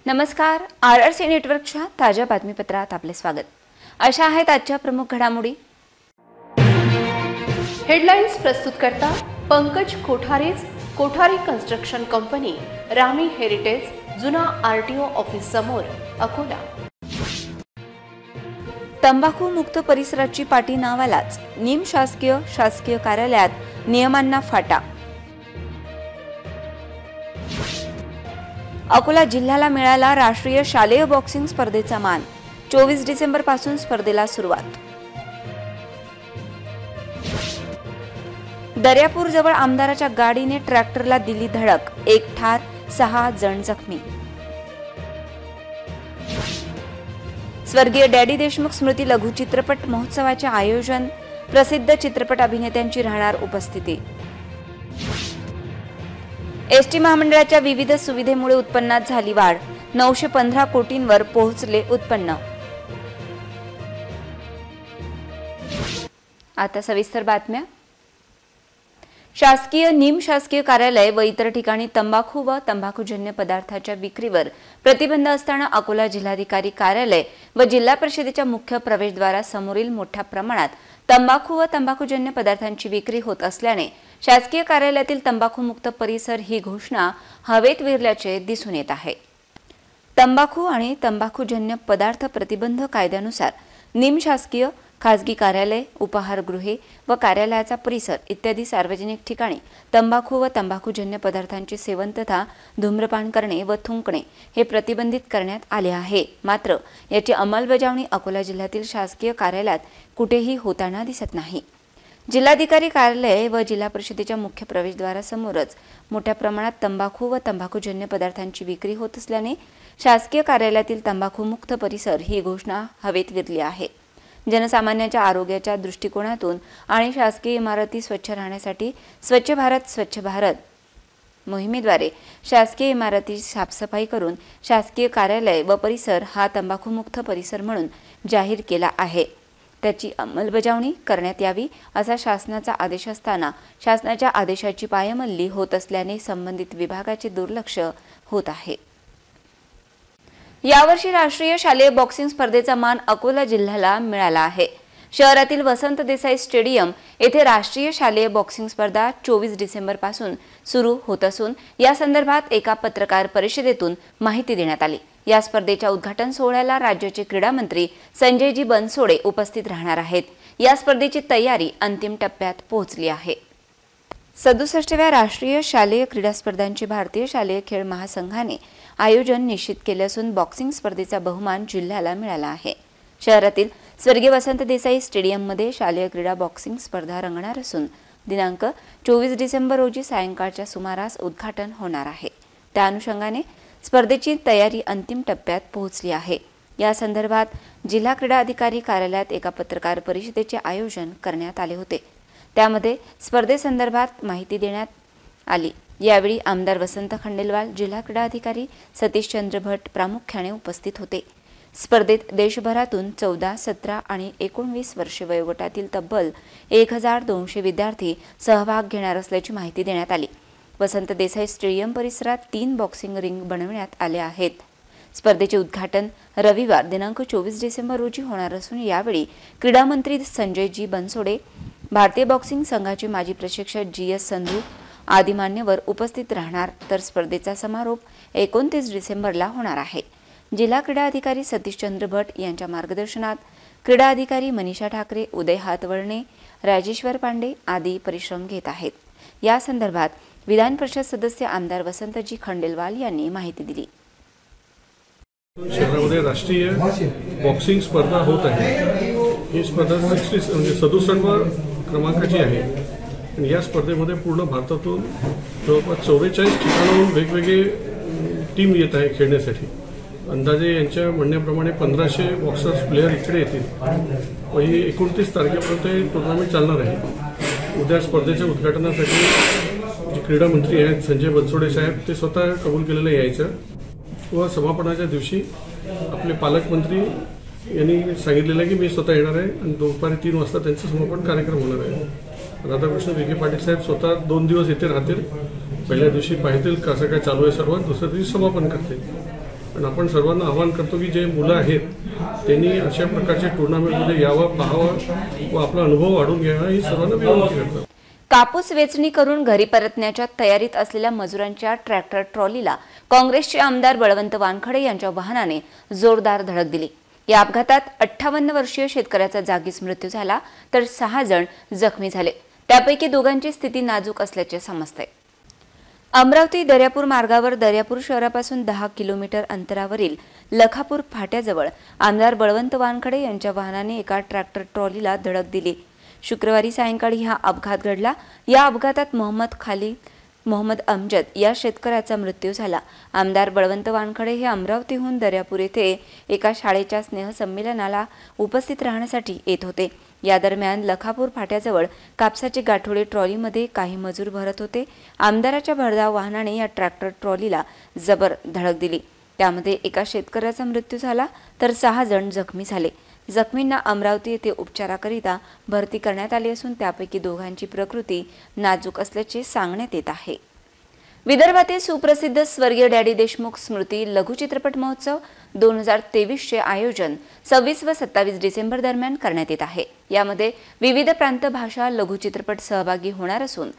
नमस्कार, RRC नेटवर्कच्या ताज्या बातमीपत्रात आपले स्वागत। अशा आहेत आजच्या प्रमुख घडामोडी। हेडलाइन्स प्रस्तुत करता पंकज कोठारेज, कोठारी कन्स्ट्रक्शन कंपनी, रामी हेरिटेज, जुना RTO ऑफिस समोर, अकोला। तंबाखू मुक्त परिसराची पाटी नावालाच निम शासकीय कार्यालयात नियमांना फाटा। अकोला जिल्ह्याला मिळाला राष्ट्रीय शालेय बॉक्सिंग स्पर्धेचा मान। 24 डिसेंबर पासून स्पर्धेला सुरुवात। दर्यापूर जवळ आमदाराच्या गाडीने ट्रॅक्टरला दिली धडक, 1 ठार 6 जण जखमी। स्वर्गीय डॅडी देशमुख स्मृती लघु चित्रपट महोत्सवाचे आयोजन, प्रसिद्ध चित्रपट अभिनेत्यांची राहणार उपस्थिती। एसटी महामंडळाच्या विविध सुविधेमुळे उत्पन्नात झाली वाढ, 915 कोटींवर पोहोचले उत्पन्न। आता सविस्तर बातम्या। शासकीय निम शासकीय कार्यालय व इतर ठिकाणी तंबाखू व तंबाखूजन्य पदार्थाच्या विक्रीवर प्रतिबंध असताना अकोला जिल्हाधिकारी कार्यालय व जिल्हा परिषदेच्या मुख्य प्रवेशद्वारासमोरील मोठ्या प्रमाणात तंबाखू व तंबाखूजन्य पदार्थांची विक्री होत असल्याने शासकीय कार्यालयातील तंबाखूमुक्त परिसर ही घोषणा हवेत विरल्याचे दिसून येत आहे। तंबाखू आणि तंबाखूजन्य पदार्थ प्रतिबंध कायद्यानुसार निम शासकीय, खासगी कार्यालय, उपाहारगृहे व कार्यालयाचा परिसर इत्यादी सार्वजनिक ठिकाणी तंबाखू व तंबाखूजन्य पदार्थांचे सेवन तथा धूम्रपान करणे व थुंकणे हे प्रतिबंधित करण्यात आले आहे। मात्र याची अंमलबजावणी अकोला जिल्ह्यातील शासकीय कार्यालयात कुठेही होताना दिसत नाही। जिल्हाधिकारी कार्यालय व जिल्हा परिषदेच्या मुख्य प्रवेशद्वारासमोरच मोठ्या प्रमाणात तंबाखू व तंबाखूजन्य पदार्थांची विक्री होत असल्याने शासकीय कार्यालयातील तंबाखूमुक्त परिसर ही घोषणा हवेत विरली आहे। जनसामान्यांच्या आरोग्याच्या दृष्टिकोनातून आणि शासकीय इमारती स्वच्छ राहण्यासाठी स्वच्छ भारत मोहिमेद्वारे शासकीय इमारती साफसफाई करून शासकीय कार्यालय व परिसर हा तंबाखूमुक्त परिसर म्हणून जाहीर केला आहे। त्याची अंमलबजावणी करण्यात यावी असा शासनाचा आदेश असताना शासनाच्या आदेशाची पायमल्ली होत असल्याने संबंधित विभागाचे दुर्लक्ष होत आहे। यावर्षी राष्ट्रीय शालेय बॉक्सिंग स्पर्धेचा मान अकोला जिल्ह्याला मिळाला आहे। शहरातील वसंत देसाई स्टेडियम येथे राष्ट्रीय शालेय बॉक्सिंग स्पर्धा 24 डिसेंबर पासून सुरू होत असून या संदर्भात एका पत्रकार परिषदेतून माहिती देण्यात आली। या स्पर्धेच्या उद्घाटन सोहळ्याला राज्याचे क्रीडा मंत्री संजयजी बनसोडे उपस्थित राहणार आहेत। या स्पर्धेची तयारी अंतिम टप्प्यात पोहोचली आहे। 67व्या राष्ट्रीय शालेय क्रीडा स्पर्धांचे भारतीय शालेय खेळ महासंघाने आयोजन निश्चित केले असून बॉक्सिंग स्पर्धेचा बहुमान जिल्ह्याला मिळाला आहे। शहरातील स्वर्गीय वसंत देसाई स्टेडियममध्ये शालेय क्रीडा बॉक्सिंग स्पर्धा रंगणार असून दिनांक 24 डिसेंबर रोजी सायंकाळच्या सुमारास उद्घाटन होणार आहे। त्या अनुषंगाने स्पर्धेची तयारी अंतिम टप्प्यात पोहोचली आहे। या संदर्भात जिल्हा क्रीडा अधिकारी कार्यालयात एका पत्रकार परिषदेचे आयोजन करण्यात आले होते। त्यामध्ये स्पर्धेसंदर्भात माहिती देण्यात आली। यावेळी आमदार वसंत खंडेलवाल, जिल्हा क्रीडा अधिकारी सतीशचंद्र भट प्रामुख्याने उपस्थित होते। स्पर्धेत देशभरातून 14, 17 आणि 19 वर्षे वयोगटातील तब्बल 1200 विद्यार्थी सहभाग घेणार असल्याची माहिती देण्यात आली। वसंत देसाई स्टेडियम परिसरात 3 बॉक्सिंग रिंग बनवण्यात आले आहेत। स्पर्धेचे उद्घाटन रविवार दिनांक 24 डिसेंबर रोजी होणार असून यावेळी क्रीडा मंत्री संजयजी बनसोडे, भारतीय बॉक्सिंग संघाचे माजी प्रशिक्षक GS संधू आदी मान्यवर उपस्थित राहणार। तर स्पर्धेचा समारोप 29 डिसेंबरला होणार आहे। जिल्हा क्रीडा अधिकारी सतीशचंद्र भट यांच्या मार्गदर्शनात क्रीडा अधिकारी मनीषा ठाकरे, उदय हातवळणे, राजेश्वर पांडे आदी परिश्रम घेत आहेत। या संदर्भात विधान परिषद सदस्य आमदार वसंतजी खंडेलवाल यांनी माहिती दिली। शहरामध्ये राष्ट्रीय बॉक्सिंग स्पर्धा होत आहे। ही स्पर्धा 67 क्रमांकाची आहे आणि या स्पर्धेमध्ये पूर्ण भारतातून जवळपास 44 ठिकाणाहून वेगवेगळे टीम येत आहे खेळण्यासाठी। अंदाजे यांच्या म्हणण्याप्रमाणे 1500 बॉक्सर्स प्लेयर इकडे येतील व ही 29 तारखेपर्यंत ही टुर्नामेंट चालणार आहे। उद्या स्पर्धेच्या उद्घाटनासाठी जे क्रीडा मंत्री आहेत संजय बनसोडे साहेब ते स्वतः कबूल केलेलं यायचं व समापनाच्या दिवशी आपले पालकमंत्री यांनी सांगितलेलं आहे की मी स्वतः येणार आहे आणि दुपारी 3 वाजता त्यांचं समापन कार्यक्रम होणार आहे। राधाकृष्ण विखे पाटील साहेब स्वतः 2 दिवस येथे राहतील। पहिल्या दिवशी पाहतील कसं काय चालू आहे सर्व, दुसऱ्या दिवशी समापन करतील पण आपण सर्वांना आवाहन करतो की जे मुलं आहेत त्यांनी अशा प्रकारच्या टुर्नामेंटमध्ये यावं, पाहावं व आपला अनुभव वाढून घ्यावा ही सर्वांना विनंती करतो. कापूस वेचणी करून घरी परतण्याच्या तयारीत असलेल्या मजुरांच्या ट्रॅक्टर ट्रॉलीला काँग्रेसचे आमदार बळवंत वानखडे यांच्या वाहनाने जोरदार धडक दिली. या अपघातात 58 वर्षीय शेतकऱ्याचा जागीच मृत्यू झाला तर 6 जण जखमी झाले. त्यापैकी दोघांची स्थिती नाजूक असल्याचे समजते. अमरावती दर्यापूर मार्गावर दर्यापूर शहरापासून 10 किलोमीटर अंतरावरील लखापूर फाट्याजवळ आमदार बळवंत वानखडे यांच्या वाहनाने एका ट्रॅक्टर ट्रॉलीला धडक दिली. शुक्रवारी सायंकाळी हा अपघात घडला. या अपघातात मोहम्मद अमजद या शेतकऱ्याचा मृत्यू झाला. आमदार बळवंत वानखडे हे अमरावतीहून दर्यापूर येथे एका शाळेच्या स्नेहसंमेलनाला उपस्थित राहण्यासाठी येत होते. या दरम्यान लखापूर फाट्याजवळ कापसाचे गाठोडे ट्रॉलीमध्ये काही मजूर भरत होते. आमदाराच्या भरधाव वाहनाने या ट्रॅक्टर ट्रॉलीला जबर धडक दिली. त्यामध्ये एका शेतकऱ्याचा मृत्यू झाला तर 6 जण जखमी झाले. जखमींना अमरावती येथे उपचाराकरिता भरती करण्यात आले असून त्यापैकी दोघांची प्रकृती नाजूक असल्याचे सांगण्यात येत आहे. विदर्भातील सुप्रसिद्ध स्वर्गीय डॅडी देशमुख स्मृती लघुचित्रपट महोत्सव 2023 चे आयोजन 26 व 27 डिसेंबर दरम्यान करण्यात येत आहे. यामध्ये विविध प्रांत भाषा लघुचित्रपट सहभागी होणार असून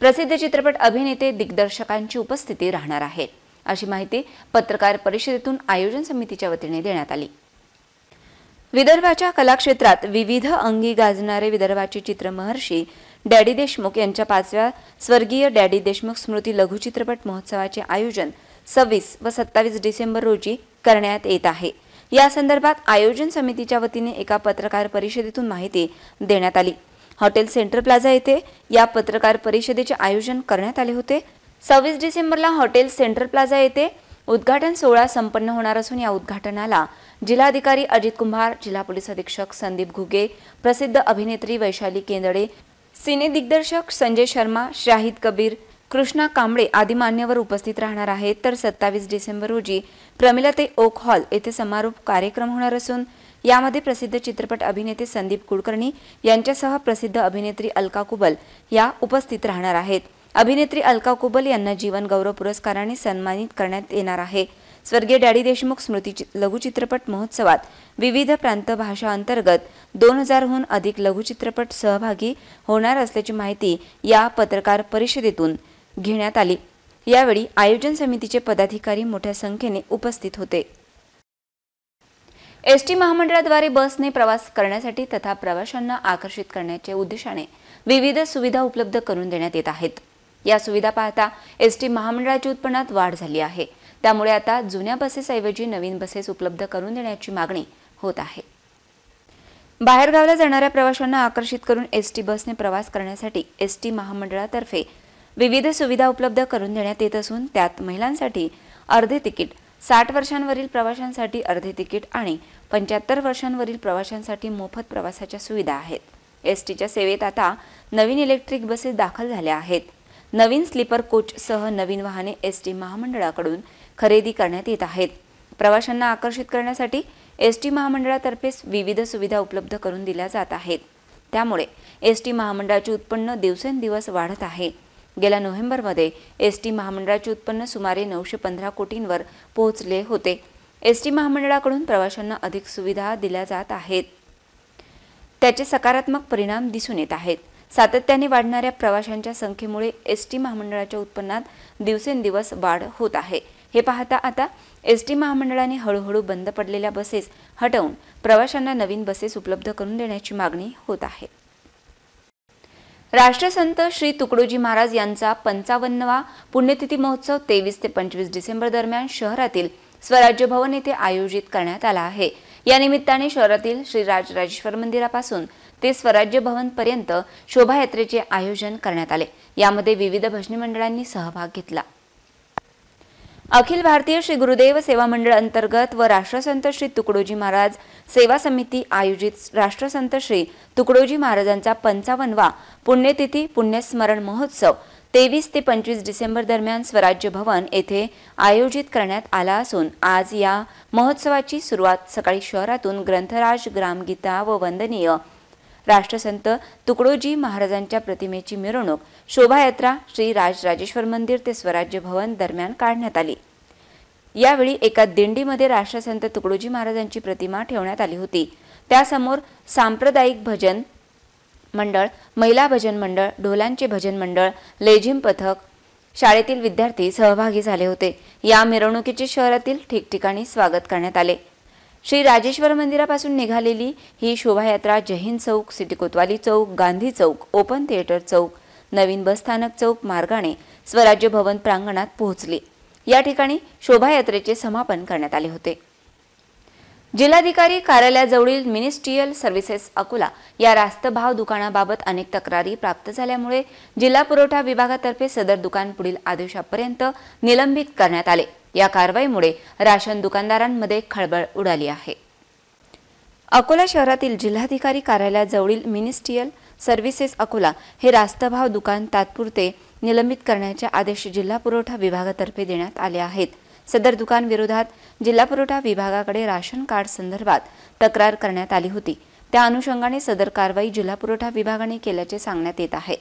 प्रसिद्ध चित्रपट अभिनेते दिग्दर्शकांची उपस्थिती राहणार आहे, अशी माहिती पत्रकार परिषदेतून आयोजन समितीच्या वतीने देण्यात आली. विदर्भाच्या कलाक्षेत्रात विविध अंगी गाजणारे विदर्भाचे चित्रमहर्षी डॅडी देशमुख यांच्या 5व्या स्वर्गीय डॅडी देशमुख स्मृती लघुचित्रपट महोत्सवाचे आयोजन 26 व 27 डिसेंबर रोजी करण्यात येत आहे. या संदर्भात आयोजन समितीच्या वतीने एका पत्रकार परिषदेतून माहिती देण्यात आली. हॉटेल सेंट्रल प्लाझा येथे या पत्रकार परिषदेचे आयोजन करण्यात आले होते. 26 डिसेंबरला हॉटेल सेंट्रल प्लाझा येथे उद्घाटन सोहळा संपन्न होणार असून या उद्घाटनाला जिल्हाधिकारी अजित कुंभार, जिल्हा पोलीस अधीक्षक संदीप घुगे, प्रसिद्ध अभिनेत्री वैशाली केंदडे, सिने दिग्दर्शक संजय शर्मा, शाहिद कबीर, कृष्णा कांबळे आदी मान्यवर उपस्थित राहणार आहेत. तर 27 डिसेंबर रोजी प्रमिलाताई ओक हॉल येथे समारोप कार्यक्रम होणार असून यामध्ये प्रसिद्ध चित्रपट अभिनेते संदीप कुलकर्णी यांच्यासह प्रसिद्ध अभिनेत्री अलका कुबल या उपस्थित राहणार आहेत. अभिनेत्री अलका कुबल यांना जीवन गौरव पुरस्काराने सन्मानित करण्यात येणार आहे. स्वर्गीय डॅडी देशमुख स्मृती लघुचित्रपट महोत्सवात विविध प्रांत भाषा अंतर्गत 2000हून अधिक लघुचित्रपट सहभागी होणार असल्याची माहिती या पत्रकार परिषदेतून घेण्यात आली. यावेळी आयोजन समितीचे पदाधिकारी मोठ्या संख्येने उपस्थित होते. एसटी महामंडळाद्वारे बसने प्रवास करण्यासाठी तथा प्रवाशांना आकर्षित करण्याच्या उद्देशाने विविध सुविधा उपलब्ध करून देण्यात येत आहेत. या सुविधा पाहता एसटी महामंडळाच्या उत्पन्नात वाढ झाली आहे. त्यामुळे आता जुन्या बसेसऐवजी नवीन बसेस उपलब्ध करून देण्याची मागणी होत आहे. बाहेरगावला जाणाऱ्या प्रवाशांना आकर्षित करून एसटी बसने प्रवास करण्यासाठी एसटी महामंडळातर्फे विविध सुविधा उपलब्ध करून देण्यात येत असून त्यात महिलांसाठी अर्धे तिकीट, 60 वर्षांवरील प्रवाशांसाठी अर्धे तिकीट आणि 75 वर्षांवरील प्रवाशांसाठी मोफत प्रवासाच्या सुविधा आहेत. एसटीच्या सेवेत आता नवीन इलेक्ट्रिक बसेस दाखल झाल्या आहेत. नवीन स्लीपर कोचसह नवीन वाहने एसटी महामंडळाकडून खरेदी करण्यात येत आहेत. प्रवाशांना आकर्षित करण्यासाठी एसटी महामंडळातर्फे विविध सुविधा उपलब्ध करून दिल्या जात आहेत. त्यामुळे एसटी महामंडळाचे उत्पन्न दिवसेंदिवस वाढत आहे. गेल्या नोव्हेंबरमध्ये एसटी महामंडळाचे उत्पन्न सुमारे 915 कोटींवर पोहोचले होते. एसटी महामंडळाकडून प्रवाशांना अधिक सुविधा दिल्या जात आहेत. त्याचे सकारात्मक परिणाम दिसून येत आहेत. सातत्याने वाढणाऱ्या प्रवाशांच्या संख्येमुळे एसटी महामंडळाच्या उत्पन्नात दिवसेंदिवस वाढ होत आहे. हे पाहता आता एसटी महामंडळाने हळूहळू बंद पडलेल्या बसेस हटवून प्रवाशांना नवीन बसेस उपलब्ध करून देण्याची मागणी होत आहे. राष्ट्रसंत श्री तुकडोजी महाराज यांचा 55वा पुण्यतिथी महोत्सव 23 ते 25 डिसेंबर दरम्यान शहरातील स्वराज्य भवन येथे आयोजित करण्यात आला आहे. या निमित्ताने शहरातील श्री राजराजेश्वर मंदिरापासून ते स्वराज्य भवन पर्यंत शोभायात्रेचे आयोजन करण्यात आले. यामध्ये विविध भजनी मंडळांनी सहभाग घेतला. अखिल भारतीय श्री गुरुदेव सेवा मंडळ अंतर्गत व राष्ट्रसंत श्री तुकडोजी महाराज सेवा समिती आयोजित राष्ट्रसंत श्री तुकडोजी महाराजांचा 55वा पुण्यतिथी पुण्यस्मरण महोत्सव 23 ते 25 डिसेंबर दरम्यान स्वराज्य भवन येथे आयोजित करण्यात आला असून आज या महोत्सवाची सुरुवात सकाळी शहरातून ग्रंथराज, ग्रामगीता व वंदनीय राष्ट्रसंत तुकडोजी महाराजांच्या प्रतिमेची मिरवणूक शोभायात्रा श्री राजराजेश्वर मंदिर ते स्वराज्य भवन दरम्यान काढण्यात आली. यावेळी एका दिंडीमध्ये राष्ट्रसंत तुकडोजी महाराजांची प्रतिमा ठेवण्यात आली होती। त्यासमोर सांप्रदायिक भजन मंडळ, महिला भजन मंडळ, ढोलांचे भजन मंडळ, लेझिम पथक, शाळेतील विद्यार्थी सहभागी झाले होते। या मिरवणुकीचे शहरातील ठिकठिकाणी स्वागत करण्यात आले। श्री राजेश्वर मंदिरापासून निघालेली ही शोभायात्रा जयहिंद चौक, सिटी कोतवाली चौक, गांधी चौक, ओपन थिएटर चौक, नवीन बस स्थानक चौक मार्गाने स्वराज्य भवन प्रांगणात पोहोचली। या ठिकाणी शोभायात्रेचे समापन करण्यात आले होते। जिल्हाधिकारी कार्यालयाजवळील मिनिस्ट्रियल सर्व्हिसेस अकोला या रास्त भाव दुकानाबाबत अनेक तक्रारी प्राप्त झाल्यामुळे जिल्हा पुरवठा विभागातर्फे सदर दुकान पुढील आदेशापर्यंत निलंबित करण्यात आले। या कारवाईमुळे राशन दुकानदारांमध्ये खळबळ उडाली आहे। अकोला शहरातील जिल्हाधिकारी कार्यालयाजवळील मिनिस्ट्रियल सर्व्हिसेस अकोला हे रास्तभाव दुकान तात्पुरते निलंबित करण्याचे आदेश जिल्हा पुरवठा विभागातर्फे देण्यात आले आहेत। सदर दुकान विरोधात जिल्हा पुरवठा विभागाकडे राशन कार्ड संदर्भात तक्रार करण्यात आली होती। त्या अनुषंगाने सदर कारवाई जिल्हा पुरवठा विभागाने केल्याचे सांगण्यात येत आहे।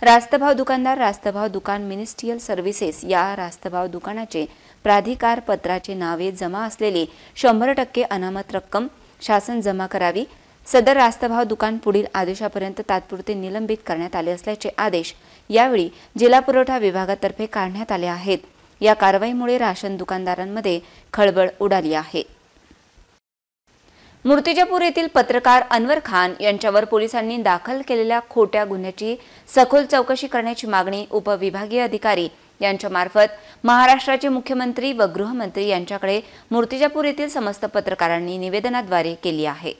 रास्तभाव दुकानदार रास्तभाव दुकान मिनिस्ट्रियल सर्व्हिसेस या रास्तभाव दुकानाचे प्राधिकार पत्राचे नावे जमा असलेली 100% अनामत रक्कम शासन जमा करावी। सदर रास्तभाव दुकान पुढील आदेशापर्यंत तात्पुरते निलंबित करण्यात आले असल्याचे आदेश यावेळी जिल्हा पुरवठा विभागातर्फे काढण्यात आले आहेत। या कारवाईमुळे राशन दुकानदारांमध्ये खळबळ उडाली आहे। मूर्तिजापूर येथील पत्रकार अनवर खान यांच्यावर पोलिसांनी दाखल केलेल्या खोट्या गुन्ह्याची सखोल चौकशी करण्याची मागणी उपविभागीय अधिकारी यांच्यामार्फत महाराष्ट्राचे मुख्यमंत्री व गृहमंत्री यांच्याकडे मूर्तिजापूर येथील समस्त पत्रकारांनी निवेदनाद्वारे केली आहे।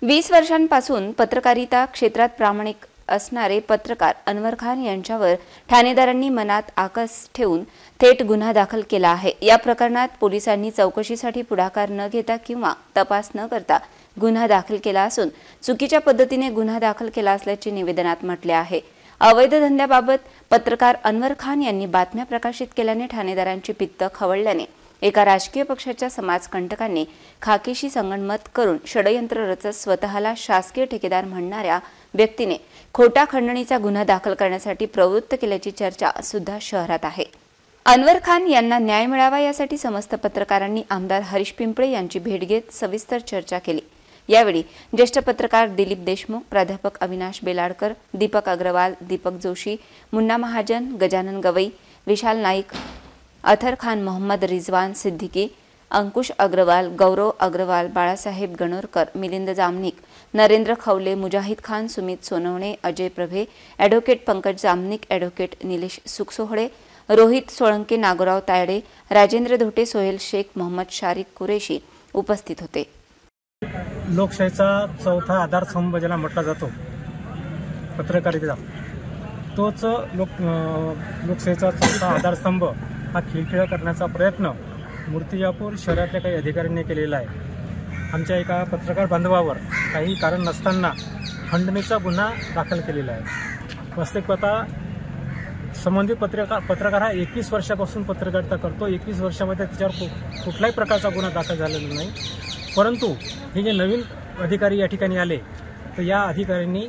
20 वर्षांपासून पत्रकारिता क्षेत्रात प्रामाणिक असणारे पत्रकार अनवर खान यांच्यावर ठाणेदारांनी मनात आकस ठेवून थेट गुन्हा दाखल केला आहे। या प्रकरणात पोलिसांनी चौकशीसाठी पुढाकार न घेता किंवा तपास न करता गुन्हा दाखल केला असून चुकीच्या पद्धतीने गुन्हा दाखल केला असल्याचे निवेदनात म्हटले आहे। अवैध धंद्याबाबत पत्रकार अनवर खान यांनी बातम्या प्रकाशित केल्याने ठाणेदारांची पित्त खवळल्याने एका राजकीय पक्षाच्या समाजकंटकांनी खाकीशी संगनमत करून षडयंत्र रचत स्वतःला शासकीय ठेकेदार म्हणणाऱ्या व्यक्तीने खोटा खंडणीचा गुन्हा दाखल करण्यासाठी प्रवृत्त केल्याची चर्चा सुद्धा शहरात आहे। अनवर खान यांना न्याय मिळावा यासाठी समस्त पत्रकारांनी आमदार हरीश पिंपळे यांची भेट घेत सविस्तर चर्चा केली। यावेळी ज्येष्ठ पत्रकार दिलीप देशमुख, प्राध्यापक अविनाश बेलाडकर, दीपक अग्रवाल, दीपक जोशी, मुन्ना महाजन, गजानन गवई, विशाल नाईक, अथर खान, मोहम्मद रिजवान सिद्दीकी, अंकुश अग्रवाल, गौरव अग्रवाल, बाळासाहेब गणोरकर, मिलिंद जामनिक, नरेंद्र खवले, मुजाहिद खान, सुमित सोनवणे, अजय प्रभे, ॲडव्होकेट पंकज जामनिक, ॲडव्होकेट निलेश सुखसोहळे, रोहित सोळंके, नागोराव तायडे, राजेंद्र धोटे, सोहेल शेख, मोहम्मद शारिक कुरेशी उपस्थित होते। लोकशाहीचा चौथा आधारस्तंभ ज्याला म्हटला जातो पत्रकारिता, तोच लोकशाहीचा चौथा आधारस्तंभ हा खिळखिळा करण्याचा प्रयत्न मूर्तिजापूर शहरातल्या काही अधिकाऱ्यांनी केलेला आहे। आमच्या एका पत्रकार बांधवावर काही कारण नसताना खंडणीचा गुन्हा दाखल केलेला आहे। वास्तविक पाहता संबंधित पत्रकार हा 21 वर्षापासून पत्रकारिता करतो। 21 वर्षामध्ये त्याच्यावर कुठल्याही प्रकारचा गुन्हा दाखल झालेला नाही। परंतु हे जे नवीन अधिकारी या ठिकाणी आले तर या अधिकाऱ्यांनी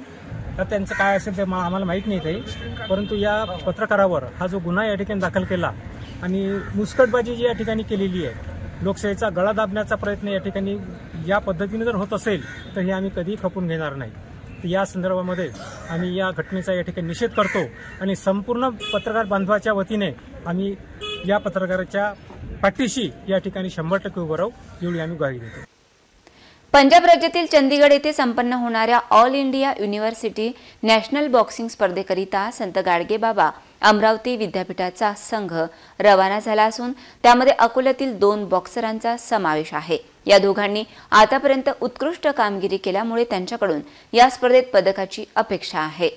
तर त्यांचं काय असेल ते आम्हाला माहीत नाही काही, परंतु या पत्रकारावर हा जो गुन्हा या ठिकाणी दाखल केला आणि मुस्कटबाजी जी या ठिकाणी केलेली आहे, लोकशाहीचा गळा दाबण्याचा प्रयत्न या ठिकाणी या पद्धतीने जर होत असेल तर हे आम्ही कधीही खपून घेणार नाही। तर या संदर्भामध्ये आम्ही या घटनेचा या ठिकाणी निषेध करतो आणि संपूर्ण पत्रकार बांधवाच्या वतीने आम्ही या पत्रकाराच्या पाठीशी या ठिकाणी 100% उभं राहू एवढी आम्ही ग्वाही देतो। पंजाब राज्यातील चंदीगड येथे संपन्न होणाऱ्या all India university national boxing स्पर्धेकरिता संत गाडगेबाबा अमरावती विद्यापीठाचा संघ रवाना झाला असून त्यामध्ये अकोल्यातील 2 बॉक्सरांचा समावेश आहे। या दोघांनी आतापर्यंत उत्कृष्ट कामगिरी केल्यामुळे त्यांच्याकडून या स्पर्धेत पदकाची अपेक्षा आहे।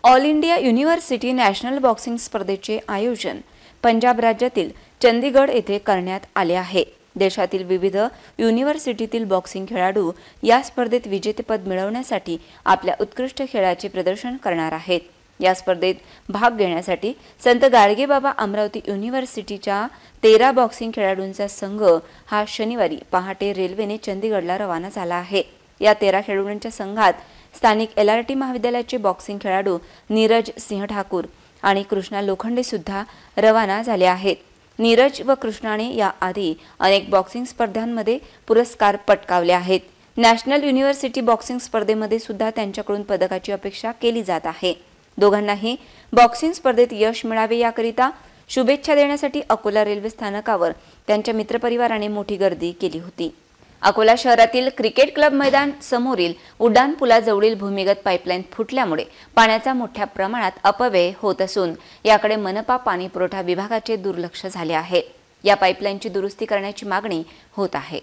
All India university national boxing स्पर्धेचे आयोजन पंजाब राज्यातील चंदीगड येथे करण्यात आले आहे। देशातील विविध युनिव्हर्सिटीतील बॉक्सिंग खेळाडू या स्पर्धेत विजेतेपद मिळवण्यासाठी आपल्या उत्कृष्ट खेळाचे प्रदर्शन करणार आहेत। या स्पर्धेत भाग घेण्यासाठी संत गाडगेबाबा अमरावती युनिव्हर्सिटीच्या 13 बॉक्सिंग खेळाडूंचा संघ हा शनिवारी पहाटे रेल्वेने चंदीगडला रवाना झाला आहे। या 13 खेळाडूंच्या संघात स्थानिक LRT महाविद्यालयाचे बॉक्सिंग खेळाडू नीरज सिंह ठाकूर आणि कृष्णा लोखंडे सुद्धा रवाना झाले आहेत। नीरज व कृष्णाने याआधी अनेक बॉक्सिंग स्पर्धांमध्ये पुरस्कार पटकावले आहेत. नॅशनल युनिव्हर्सिटी बॉक्सिंग स्पर्धेमध्ये सुद्धा त्यांच्याकडून पदकाची अपेक्षा केली जात आहे. दोघांनाही बॉक्सिंग स्पर्धेत यश मिळावे याकरिता शुभेच्छा देण्यासाठी अकोला रेल्वे स्थानकावर त्यांच्या मित्रपरिवाराने मोठी गर्दी केली होती. अकोला शहरातील क्रिकेट क्लब मैदान समोरील उड्डाण पुलाजवळील भूमिगत पाईपलाईन फुटल्यामुळे पाण्याचा मोठ्या प्रमाणात अपव्यय होत असून याकडे मनपा पाणी पुरवठा विभागाचे दुर्लक्ष झाले आहे. या पाईपलाईनची दुरुस्ती करण्याची मागणी होत आहे.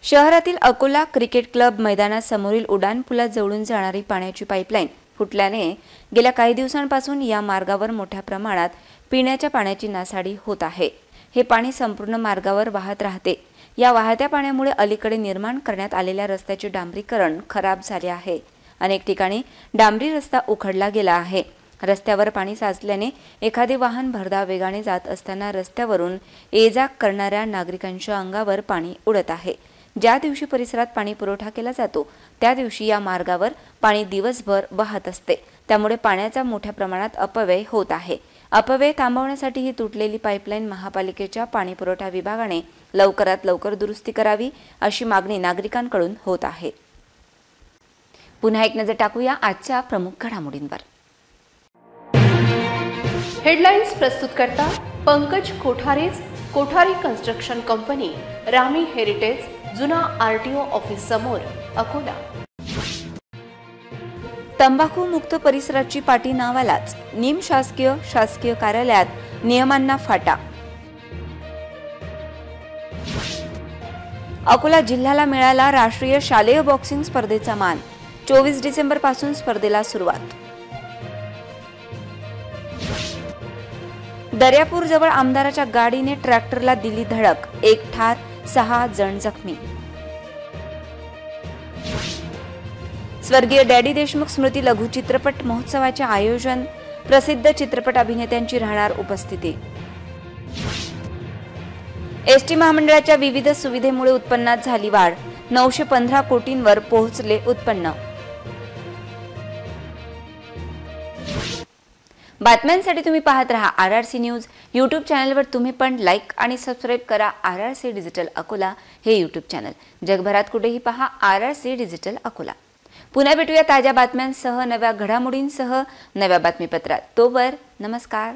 शहरातील अकोला क्रिकेट क्लब मैदानासमोरील उड्डाण पुलाजवळून जाणारी पाण्याची पाईपलाईन फुटल्याने गेल्या काही दिवसांपासून या मार्गावर मोठ्या प्रमाणात पिण्याच्या पाण्याची नासाडी होत आहे. हे पाणी संपूर्ण मार्गावर वाहत राहते. या वाहत्या पाण्यामुळे अलीकडे निर्माण करण्यात आलेल्या रस्त्याचे डांबरीकरण खराब झाले आहे. अनेक ठिकाणी डांबरी रस्ता उखडला गेला आहे. रस्त्यावर पाणी साचल्याने एखादे वाहन भरधाव वेगाने जात असताना रस्त्यावरून ये-जा करणाऱ्या नागरिकांच्या अंगावर पाणी उडत आहे. ज्या दिवशी परिसरात पाणी पुरवठा केला जातो त्या दिवशी या मार्गावर पाणी दिवसभर वाहत असते. त्यामुळे पाण्याचा मोठ्या प्रमाणात अपव्यय होत आहे. अपव्यय थांबवण्यासाठी ही तुटलेली पाईपलाईन महापालिकेच्या पाणी पुरवठा विभागाने लवकरात लवकर दुरुस्ती करावी अशी मागणी नागरिकांकडून होत आहे. पुन्हा एक नजर टाकूया आजच्या प्रमुख घडामोडींवर. हेडलाईन्स प्रस्तुत करता पंकज कोठारेज, कोठारी कन्स्ट्रक्शन कंपनी, रामी हेरिटेज, जुना आरटीओ ऑफिस समोर, अकोला. तंबाखू मुक्त परिसराची पाटी नावालाच शासकीय कार्यालयात नियमांना फाटा. अकोला जिल्ह्याला मिळाला राष्ट्रीय शालेय बॉक्सिंग स्पर्धेचा मान. 24 डिसेंबर पासून स्पर्धेला सुरुवात. दर्यापूर जवळ आमदाराच्या गाडीने ट्रॅक्टरला दिली धडक. 1 ठार, 6 जण जखमी. स्वर्गीय डॅडी देशमुख स्मृती लघु चित्रपट महोत्सवाचे आयोजन. प्रसिद्ध चित्रपट अभिनेत्यांची राहणार उपस्थिती. एसटी महामंडळाच्या विविध सुविधेमुळे उत्पन्नात झाली वाढ. 915 कोटींवर पोहोचले उत्पन्न. बातम्यांसाठी तुम्ही पाहत रहा RRC न्यूज. यूट्यूब चॅनलवर तुम्ही पण लाईक आणि सबस्क्राईब करा RRC डिजिटल अकोला हे यूट्यूब चॅनल. जगभरात कुठेही पहा RRC डिजिटल अकोला. पुन्हा भेटूया ताज्या बातम्यांसह, नव्या घडामोडींसह, नव्या बातमीपत्रात. तोवर नमस्कार.